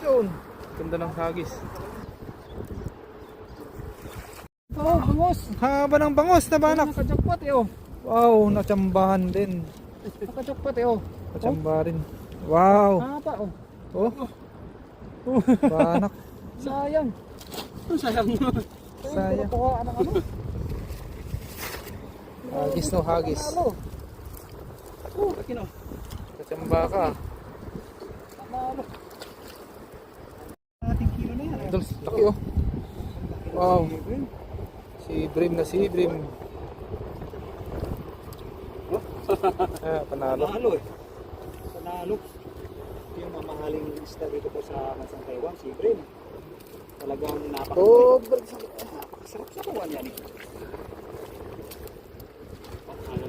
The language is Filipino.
Yun. Ganda ng hagis. Oh, bangos. Haba ng bangos na banak. Nakajakpat eh oh. Wow, natsambahan din. Nakajakpat eh oh. Natsamba rin. Wow. Haba oh. Oh. Banak. Sayang. Sayang mo. Sayang. Kuha ng ano? Hagis no, hagis. Oh, kino. Natsamba ka. Panalo. Ating kilo na yan. Idol, laki oh. Wow. Si Brim na si Brim. Panalo. Panalo eh. Panalo. Yung mamahaling isda dito po sa Bansang Taiwan, si Brim. Talagang Oh, napakasarap sa kawan yan eh. panalo.